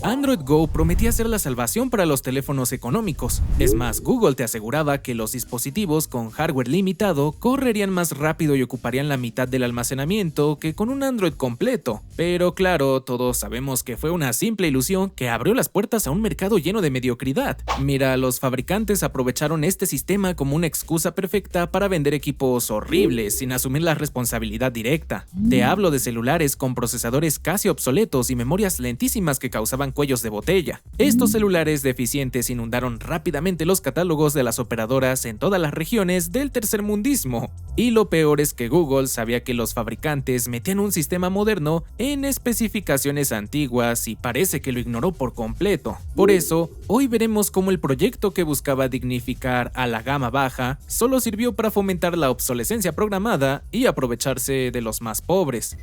Android Go prometía ser la salvación para los teléfonos económicos. Es más, Google te aseguraba que los dispositivos con hardware limitado correrían más rápido y ocuparían la mitad del almacenamiento que con un Android completo. Pero claro, todos sabemos que fue una simple ilusión que abrió las puertas a un mercado lleno de mediocridad. Mira, los fabricantes aprovecharon este sistema como una excusa perfecta para vender equipos horribles sin asumir la responsabilidad directa. Te hablo de celulares con procesadores casi obsoletos y memorias lentísimas que causaban cuellos de botella. Estos celulares deficientes inundaron rápidamente los catálogos de las operadoras en todas las regiones del tercermundismo. Y lo peor es que Google sabía que los fabricantes metían un sistema moderno en especificaciones antiguas y parece que lo ignoró por completo. Por eso, hoy veremos cómo el proyecto que buscaba dignificar a la gama baja solo sirvió para fomentar la obsolescencia programada y aprovecharse de los más pobres.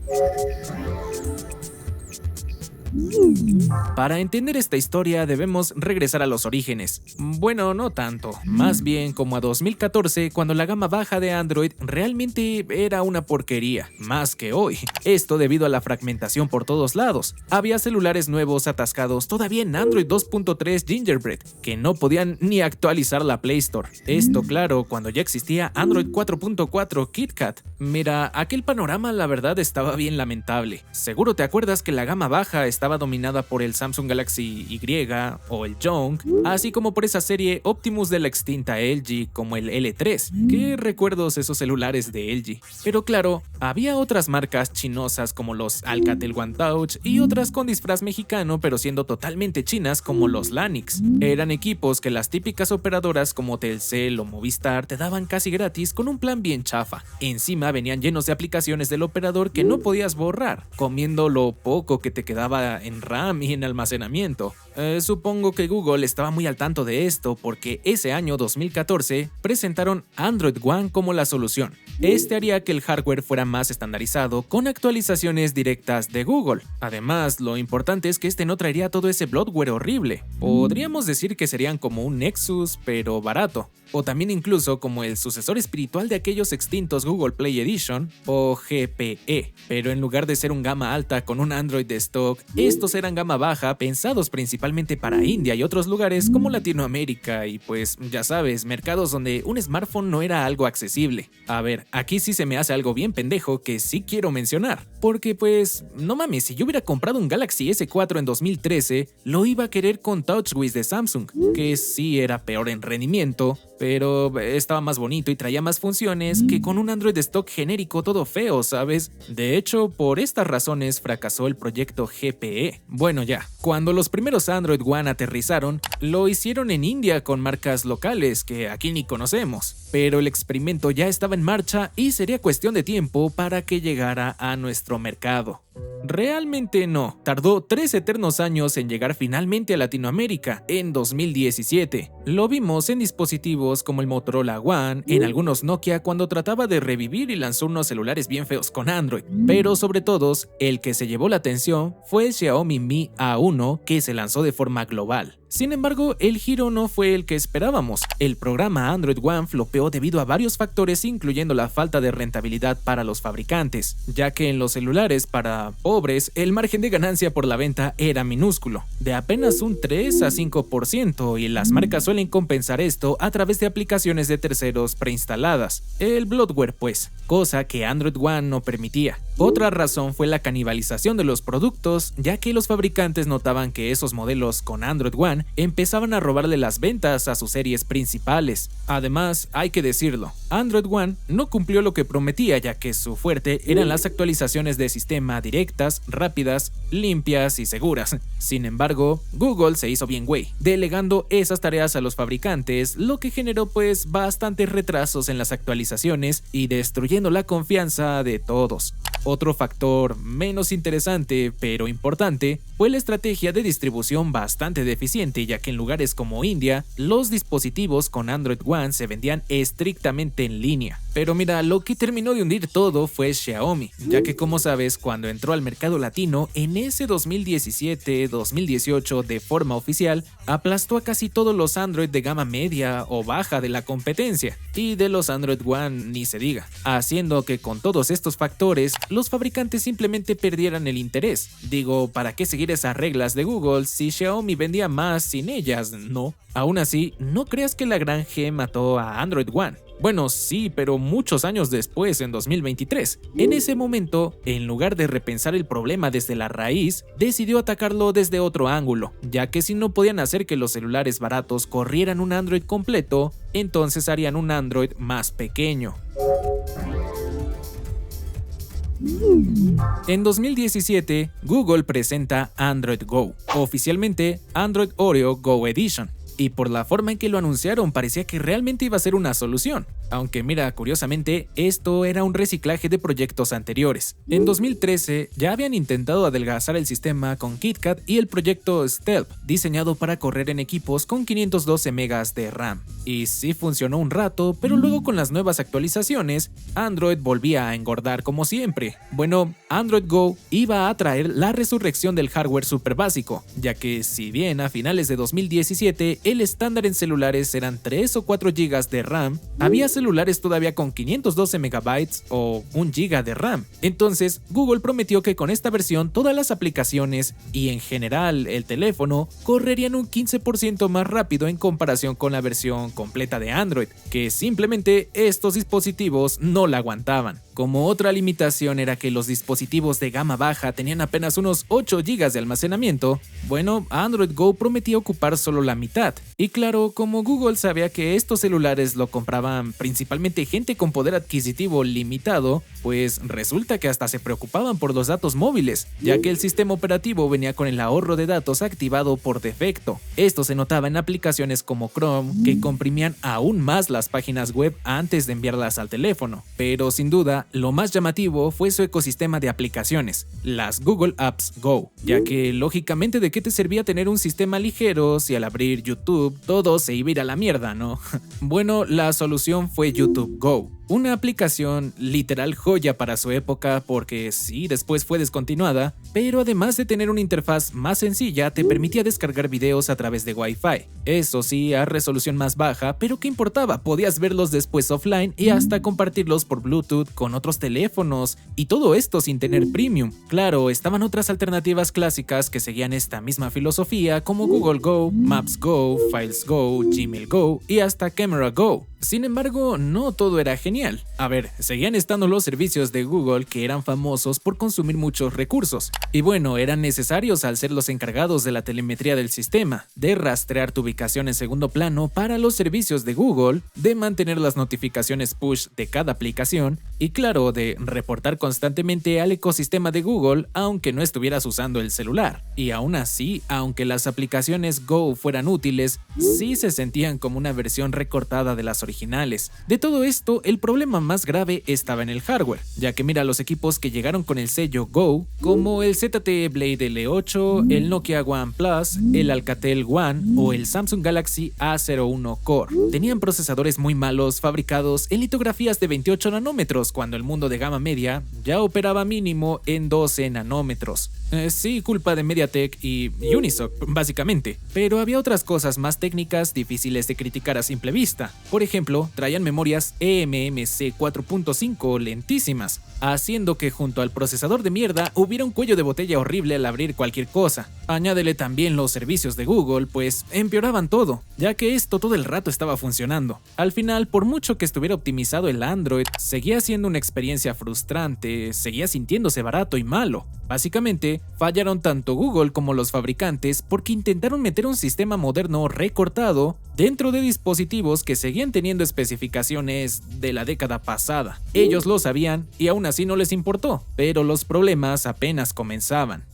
Para entender esta historia debemos regresar a los orígenes. Bueno, no tanto, más bien como a 2014, cuando la gama baja de Android realmente era una porquería, más que hoy. Esto debido a la fragmentación por todos lados. Había celulares nuevos atascados todavía en Android 2.3 Gingerbread, que no podían ni actualizar la Play Store. Esto claro, cuando ya existía Android 4.4 KitKat. Mira, aquel panorama la verdad estaba bien lamentable. Seguro te acuerdas que la gama baja estaba dominada por el Samsung Galaxy Y o el Young, así como por esa serie Optimus de la extinta LG como el L3. ¿Qué recuerdos esos celulares de LG? Pero claro, había otras marcas chinosas como los Alcatel One Touch y otras con disfraz mexicano pero siendo totalmente chinas como los Lanix. Eran equipos que las típicas operadoras como Telcel o Movistar te daban casi gratis con un plan bien chafa. Encima venían llenos de aplicaciones del operador que no podías borrar, comiendo lo poco que te quedaba en RAM y en almacenamiento. Supongo que Google estaba muy al tanto de esto porque ese año 2014 presentaron Android One como la solución. Este haría que el hardware fuera más estandarizado con actualizaciones directas de Google. Además, lo importante es que este no traería todo ese bloatware horrible. Podríamos decir que serían como un Nexus, pero barato. O también incluso como el sucesor espiritual de aquellos extintos Google Play Edition o GPE. Pero en lugar de ser un gama alta con un Android de stock, estos eran gama baja pensados principalmente para India y otros lugares como Latinoamérica y pues ya sabes, mercados donde un smartphone no era algo accesible. A ver, aquí sí se me hace algo bien pendejo que sí quiero mencionar, porque pues no mames, si yo hubiera comprado un Galaxy S4 en 2013, lo iba a querer con TouchWiz de Samsung, que sí era peor en rendimiento, pero estaba más bonito y traía más funciones que con un Android stock genérico todo feo, ¿sabes? De hecho, por estas razones fracasó el proyecto GPE. Bueno ya, cuando los primeros Android One aterrizaron, lo hicieron en India con marcas locales que aquí ni conocemos. Pero el experimento ya estaba en marcha y sería cuestión de tiempo para que llegara a nuestro mercado. Realmente no, tardó 3 eternos años en llegar finalmente a Latinoamérica, en 2017. Lo vimos en dispositivos como el Motorola One, en algunos Nokia cuando trataba de revivir y lanzó unos celulares bien feos con Android. Pero sobre todos, el que se llevó la atención fue el Xiaomi Mi A1 que se lanzó de forma global. Sin embargo, el giro no fue el que esperábamos. El programa Android One flopeó debido a varios factores, incluyendo la falta de rentabilidad para los fabricantes, ya que en los celulares para pobres el margen de ganancia por la venta era minúsculo, de apenas un 3 a 5%, y las marcas suelen compensar esto a través de aplicaciones de terceros preinstaladas, el bloatware pues, cosa que Android One no permitía. Otra razón fue la canibalización de los productos, ya que los fabricantes notaban que esos modelos con Android One empezaban a robarle las ventas a sus series principales. Además, hay que decirlo, Android One no cumplió lo que prometía, ya que su fuerte eran las actualizaciones de sistema directas, rápidas, limpias y seguras. Sin embargo, Google se hizo bien güey, delegando esas tareas a los fabricantes, lo que generó pues bastantes retrasos en las actualizaciones y destruyendo la confianza de todos. Otro factor menos interesante pero importante fue la estrategia de distribución bastante deficiente, ya que en lugares como India, los dispositivos con Android One se vendían estrictamente en línea. Pero mira, lo que terminó de hundir todo fue Xiaomi, ya que como sabes, cuando entró al mercado latino en ese 2017-2018 de forma oficial, aplastó a casi todos los Android de gama media o baja de la competencia, y de los Android One ni se diga, haciendo que con todos estos factores, los fabricantes simplemente perdieran el interés. Digo, ¿para qué seguir esas reglas de Google si Xiaomi vendía más sin ellas, no? Aún así, no creas que la gran G mató a Android One. Bueno, sí, pero muchos años después, en 2023. En ese momento, en lugar de repensar el problema desde la raíz, decidió atacarlo desde otro ángulo, ya que si no podían hacer que los celulares baratos corrieran un Android completo, entonces harían un Android más pequeño. En 2017, Google presenta Android Go, oficialmente Android Oreo Go Edition. Y por la forma en que lo anunciaron parecía que realmente iba a ser una solución. Aunque mira, curiosamente, esto era un reciclaje de proyectos anteriores. En 2013 ya habían intentado adelgazar el sistema con KitKat y el proyecto Stealth, diseñado para correr en equipos con 512 megas de RAM. Y sí funcionó un rato, pero luego con las nuevas actualizaciones, Android volvía a engordar como siempre. Bueno, Android Go iba a traer la resurrección del hardware super básico, ya que si bien a finales de 2017 el estándar en celulares eran 3 o 4 GB de RAM, había celulares todavía con 512 MB o 1 GB de RAM. Entonces, Google prometió que con esta versión todas las aplicaciones y en general el teléfono correrían un 15% más rápido en comparación con la versión completa de Android, que simplemente estos dispositivos no la aguantaban. Como otra limitación era que los dispositivos de gama baja tenían apenas unos 8 GB de almacenamiento, bueno, Android Go prometía ocupar solo la mitad. Y claro, como Google sabía que estos celulares lo compraban principalmente gente con poder adquisitivo limitado, pues resulta que hasta se preocupaban por los datos móviles, ya que el sistema operativo venía con el ahorro de datos activado por defecto. Esto se notaba en aplicaciones como Chrome, que comprimían aún más las páginas web antes de enviarlas al teléfono. Pero sin duda, lo más llamativo fue su ecosistema de aplicaciones, las Google Apps Go, ya que lógicamente de qué te servía tener un sistema ligero si al abrir YouTube todo se iba a ir a la mierda, ¿no? Bueno, la solución fue YouTube Go, una aplicación literal joya para su época porque sí, después fue descontinuada, pero además de tener una interfaz más sencilla, te permitía descargar videos a través de Wi-Fi. Eso sí, a resolución más baja, pero ¿qué importaba? Podías verlos después offline y hasta compartirlos por Bluetooth con otros teléfonos, y todo esto sin tener premium. Claro, estaban otras alternativas clásicas que seguían esta misma filosofía como Google Go, Maps Go, Files Go, Gmail Go y hasta Camera Go. Sin embargo, no todo era genial. A ver, seguían estando los servicios de Google que eran famosos por consumir muchos recursos. Y bueno, eran necesarios al ser los encargados de la telemetría del sistema, de rastrear tu ubicación en segundo plano para los servicios de Google, de mantener las notificaciones push de cada aplicación y claro, de reportar constantemente al ecosistema de Google aunque no estuvieras usando el celular. Y aún así, aunque las aplicaciones Go fueran útiles, sí se sentían como una versión recortada de las originales. De todo esto, el problema más grave estaba en el hardware, ya que mira los equipos que llegaron con el sello Go, como el ZTE Blade L8, el Nokia One Plus, el Alcatel One o el Samsung Galaxy A01 Core. Tenían procesadores muy malos fabricados en litografías de 28 nanómetros, cuando el mundo de gama media ya operaba mínimo en 12 nanómetros. Sí, culpa de MediaTek y Unisoc, básicamente. Pero había otras cosas más técnicas difíciles de criticar a simple vista. Por ejemplo, traían memorias eMMC 4.5 lentísimas, haciendo que junto al procesador de mierda hubiera un cuello de botella horrible al abrir cualquier cosa. Añádele también los servicios de Google, pues empeoraban todo, ya que esto todo el rato estaba funcionando. Al final, por mucho que estuviera optimizado el Android, seguía siendo una experiencia frustrante, seguía sintiéndose barato y malo. Básicamente, fallaron tanto Google como los fabricantes porque intentaron meter un sistema moderno recortado dentro de dispositivos que seguían teniendo especificaciones de la década pasada. Ellos lo sabían y aún así no les importó, pero los problemas apenas comenzaban.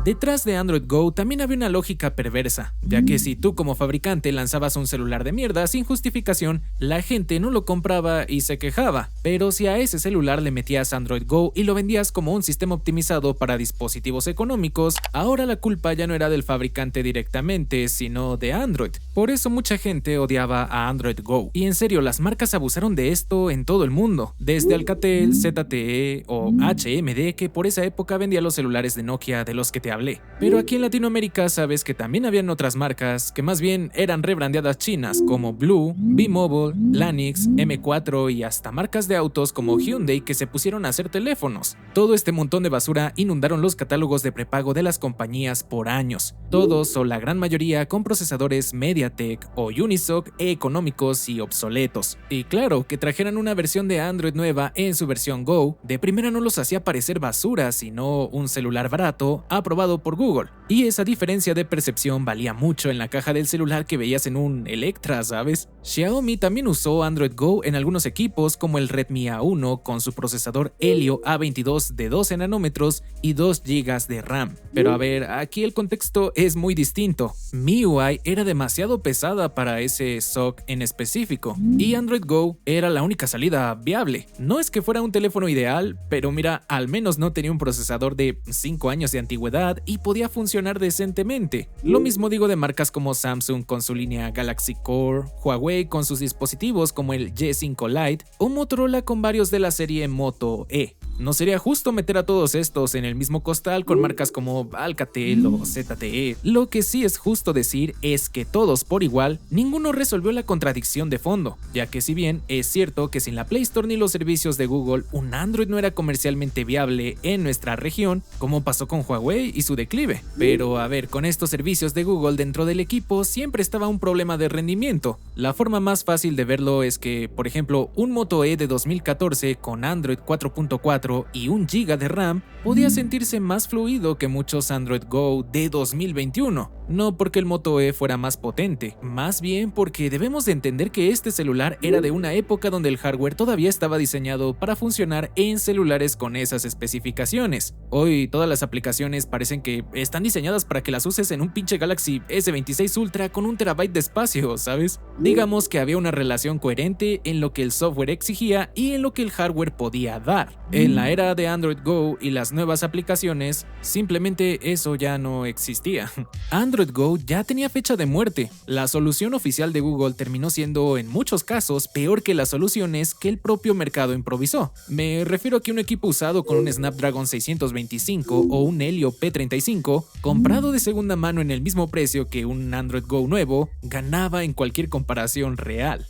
Detrás de Android Go también había una lógica perversa, ya que si tú como fabricante lanzabas un celular de mierda sin justificación, la gente no lo compraba y se quejaba, pero si a ese celular le metías Android Go y lo vendías como un sistema optimizado para dispositivos económicos, ahora la culpa ya no era del fabricante directamente, sino de Android. Por eso mucha gente odiaba a Android Go. Y en serio, las marcas abusaron de esto en todo el mundo, desde Alcatel, ZTE o HMD, que por esa época vendía los celulares de Nokia de los que te hablé. Pero aquí en Latinoamérica sabes que también habían otras marcas que más bien eran rebrandeadas chinas como Blue, B-Mobile, Lanix, M4 y hasta marcas de autos como Hyundai que se pusieron a hacer teléfonos. Todo este montón de basura inundaron los catálogos de prepago de las compañías por años, todos o la gran mayoría con procesadores MediaTek o Unisoc económicos y obsoletos. Y claro, que trajeran una versión de Android nueva en su versión Go, de primera no los hacía parecer basura, sino un celular barato aprobado por Google. Y esa diferencia de percepción valía mucho en la caja del celular que veías en un Electra, ¿sabes? Xiaomi también usó Android Go en algunos equipos como el Redmi A1 con su procesador Helio A22 de 12 nanómetros y 2 GB de RAM. Pero a ver, aquí el contexto es muy distinto. MIUI era demasiado pesada para ese SoC en específico y Android Go era la única salida viable. No es que fuera un teléfono ideal, pero mira, al menos no tenía un procesador de 5 años de antigüedad y podía funcionar decentemente. Lo mismo digo de marcas como Samsung con su línea Galaxy Core, Huawei con sus dispositivos como el Y5 Lite o Motorola con varios de la serie Moto E. No sería justo meter a todos estos en el mismo costal con marcas como Alcatel o ZTE. Lo que sí es justo decir es que todos por igual, ninguno resolvió la contradicción de fondo, ya que si bien es cierto que sin la Play Store ni los servicios de Google, un Android no era comercialmente viable en nuestra región, como pasó con Huawei y su declive. Pero a ver, con estos servicios de Google dentro del equipo siempre estaba un problema de rendimiento. La forma más fácil de verlo es que, por ejemplo, un Moto E de 2014 con Android 4.4 y 1 GB de RAM podía sentirse más fluido que muchos Android Go de 2021. No porque el Moto E fuera más potente, más bien porque debemos de entender que este celular era de una época donde el hardware todavía estaba diseñado para funcionar en celulares con esas especificaciones. Hoy todas las aplicaciones parecen que están diseñadas para que las uses en un pinche Galaxy S26 Ultra con 1 TB de espacio, ¿sabes? Digamos que había una relación coherente en lo que el software exigía y en lo que el hardware podía dar. En la era de Android Go y las nuevas aplicaciones, simplemente eso ya no existía. Android Go ya tenía fecha de muerte. La solución oficial de Google terminó siendo en muchos casos peor que las soluciones que el propio mercado improvisó. Me refiero a que un equipo usado con un Snapdragon 625 o un Helio P35, comprado de segunda mano en el mismo precio que un Android Go nuevo, ganaba en cualquier comparación real.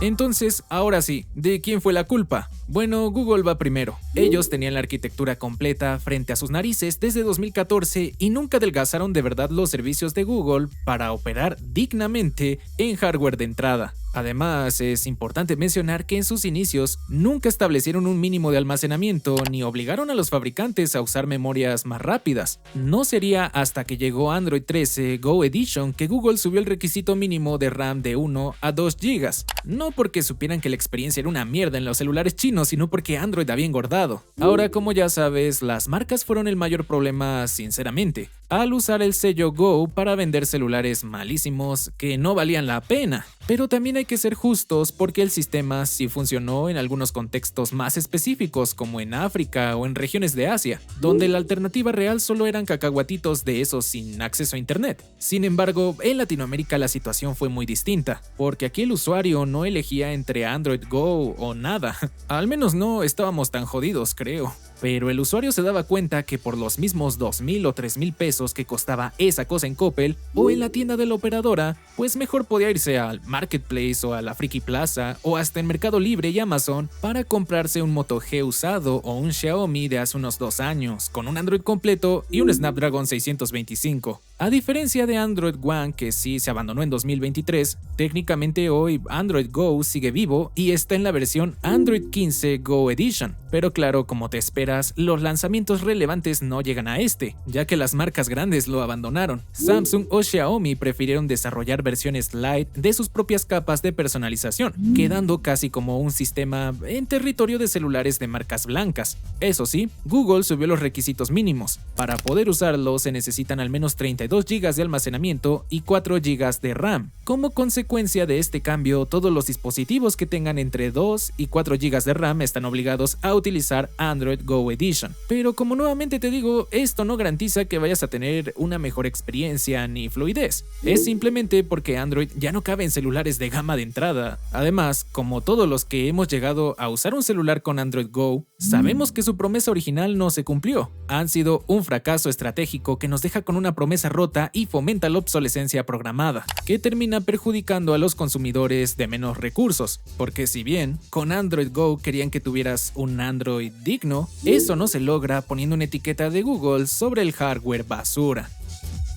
Entonces, ahora sí, ¿de quién fue la culpa? Bueno, Google va primero. Ellos tenían la arquitectura completa frente a sus narices desde 2014 y nunca adelgazaron de verdad los servicios de Google para operar dignamente en hardware de entrada. Además, es importante mencionar que en sus inicios nunca establecieron un mínimo de almacenamiento ni obligaron a los fabricantes a usar memorias más rápidas. No sería hasta que llegó Android 13 Go Edition que Google subió el requisito mínimo de RAM de 1 a 2 GB. No porque supieran que la experiencia era una mierda en los celulares chinos, sino porque Android había engordado. Ahora, como ya sabes, las marcas fueron el mayor problema, sinceramente, al usar el sello Go para vender celulares malísimos que no valían la pena. Pero también hay que ser justos porque el sistema sí funcionó en algunos contextos más específicos como en África o en regiones de Asia, donde la alternativa real solo eran cacahuatitos de esos sin acceso a internet. Sin embargo, en Latinoamérica la situación fue muy distinta, porque aquí el usuario no elegía entre Android Go o nada. Al menos no estábamos tan jodidos, creo. Pero el usuario se daba cuenta que por los mismos 2,000 o 3,000 pesos que costaba esa cosa en Coppel o en la tienda de la operadora, pues mejor podía irse al Marketplace o a la Friki Plaza o hasta en Mercado Libre y Amazon para comprarse un Moto G usado o un Xiaomi de hace unos 2 años con un Android completo y un Snapdragon 625. A diferencia de Android One, que sí se abandonó en 2023, técnicamente hoy Android Go sigue vivo y está en la versión Android 15 Go Edition. Pero claro, como te esperas, los lanzamientos relevantes no llegan a este, ya que las marcas grandes lo abandonaron. Samsung o Xiaomi prefirieron desarrollar versiones light de sus propias capas de personalización, quedando casi como un sistema en territorio de celulares de marcas blancas. Eso sí, Google subió los requisitos mínimos. Para poder usarlo se necesitan al menos 32 GB de almacenamiento y 4 GB de RAM. Como consecuencia de este cambio, todos los dispositivos que tengan entre 2 y 4 GB de RAM están obligados a utilizar Android Go Edition. Pero como nuevamente te digo, esto no garantiza que vayas a tener una mejor experiencia ni fluidez. Es simplemente porque Android ya no cabe en celulares de gama de entrada. Además, como todos los que hemos llegado a usar un celular con Android Go, sabemos que su promesa original no se cumplió. Han sido un fracaso estratégico que nos deja con una promesa rota y fomenta la obsolescencia programada, que termina perjudicando a los consumidores de menos recursos, porque si bien con Android Go querían que tuvieras un Android digno, eso no se logra poniendo una etiqueta de Google sobre el hardware basura.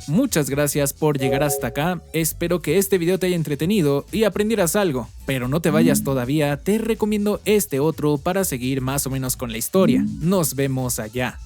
Muchas gracias por llegar hasta acá, espero que este video te haya entretenido y aprendieras algo, pero no te vayas todavía, te recomiendo este otro para seguir más o menos con la historia. Nos vemos allá.